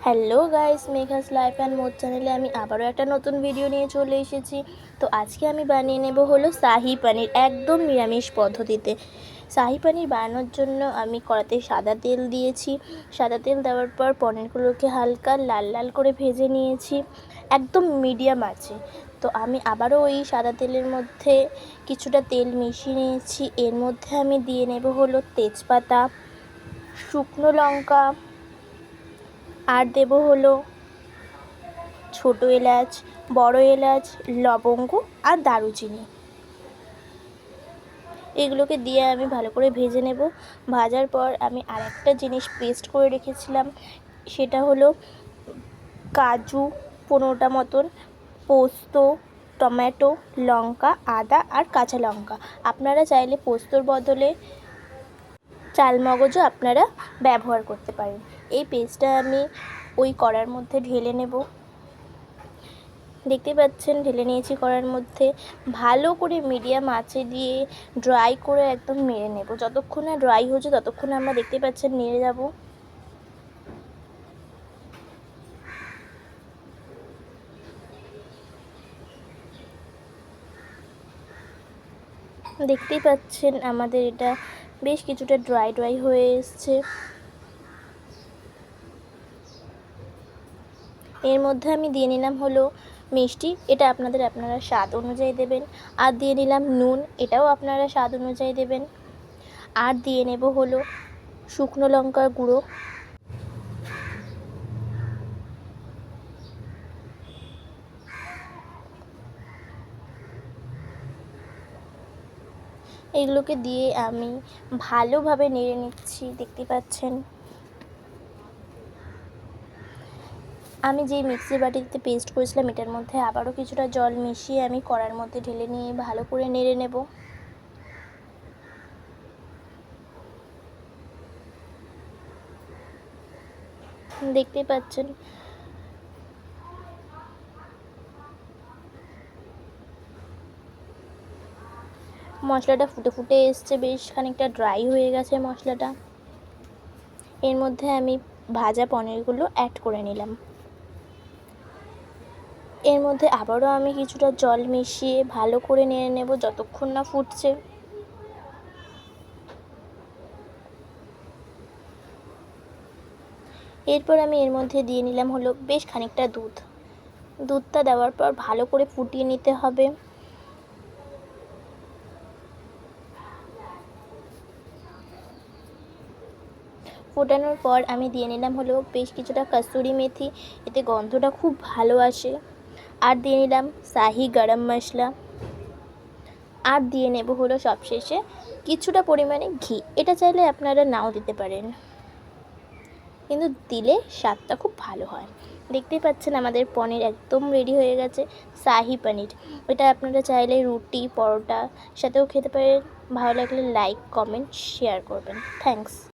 Hello guys, মেঘাস life and mode চ্যানেলে আমি আবারও একটা নতুন ভিডিও নিয়ে চলে এসেছি। তো আজকে আমি বানিয়ে নেব হলো শাহি পনির, একদম নিরামিষ পদ্ধতিতে। শাহি পনির বানানোর জন্য আমি কড়াতে সাদা তেল দিয়েছি। সাদা তেল দেওয়ার পর পনিরগুলোকে হালকা লাল লাল করে ভেজে নিয়েছি, একদম মিডিয়াম আছে। তো আমি আবারও ওই সাদা তেলের মধ্যে কিছুটা তেল মিশিয়ে নিয়েছি। এর মধ্যে আমি দিয়ে নেব হলো তেজপাতা, শুকনো লঙ্কা, আর দেব হলো ছোটো এলাচ, বড় এলাচ, লবঙ্গ আর দারুচিনি। এগুলোকে দিয়ে আমি ভালো করে ভেজে নেব। ভাজার পর আমি আরেকটা জিনিস পেস্ট করে রেখেছিলাম, সেটা হলো কাজু 15টা মতন, পোস্ত, টমেটো, লঙ্কা, আদা আর কাঁচা লঙ্কা। আপনারা চাইলে পোস্তর বদলে চালমগজও আপনারা ব্যবহার করতে পারেন। এই পেস্টটা আমি ওই কড়ার মধ্যে ঢেলে নেব। দেখতে পাচ্ছেন ঢেলে নিয়েছি কড়ার মধ্যে। ভালো করে মিডিয়াম আঁচে দিয়ে ড্রাই করে একদম নেড়ে নেব। যতক্ষণ না ড্রাই হচ্ছে ততক্ষণ আমরা দেখতে পাচ্ছেন নেড়ে যাব। দেখতেই পাচ্ছেন আমাদের এটা বেশ কিছুটা ড্রাই হয়ে এসছে। এর মধ্যে আমি দিয়ে নিলাম হলো মিষ্টি, এটা আপনারা স্বাদ অনুযায়ী দেবেন। আর দিয়ে নিলাম নুন, এটাও আপনারা স্বাদ অনুযায়ী দেবেন। আর দিয়ে নেব হলো শুকনো লঙ্কার গুঁড়ো। এগুলোকে দিয়ে আমি ভালোভাবে নেড়ে নিচ্ছি। দেখতে পাচ্ছেন আমি যেই মিক্সি বাটিতে পেস্ট করেছিলাম এটার মধ্যে আবারও কিছুটা জল মিশিয়ে আমি কড়ার মধ্যে ঢেলে নিয়ে ভালো করে নেড়ে নেব। দেখতে পাচ্ছেন মশলাটা ফুটে ফুটে এসছে, বেশ খানিকটা ড্রাই হয়ে গেছে মশলাটা। এর মধ্যে আমি ভাজা পনিরগুলো অ্যাড করে নিলাম। এর মধ্যে আবারও আমি কিছুটা জল মিশিয়ে ভালো করে নেড়ে নেব যতক্ষণ না ফুটছে। এরপর আমি এর মধ্যে দিয়ে নিলাম হলো বেশ খানিকটা দুধ। দুধটা দেওয়ার পর ভালো করে ফুটিয়ে নিতে হবে। ফোটানোর পর আমি দিয়ে নিলাম হলো বেশ কিছুটা কসুরি মেথি, এতে গন্ধটা খুব ভালো আসে। আর দিয়ে নিলাম শাহি গরম মশলা। আর দিয়ে নেব হলো সবশেষে কিছুটা পরিমাণে ঘি, এটা চাইলে আপনারা নাও দিতে পারেন, কিন্তু দিলে স্বাদটা খুব ভালো হয়। দেখতেই পাচ্ছেন আমাদের পনির একদম রেডি হয়ে গেছে, শাহি পনির। এটা আপনারা চাইলে রুটি, পরোটা সাথেও খেতে পারেন। ভালো লাগলে লাইক, কমেন্ট, শেয়ার করবেন। থ্যাঙ্কস।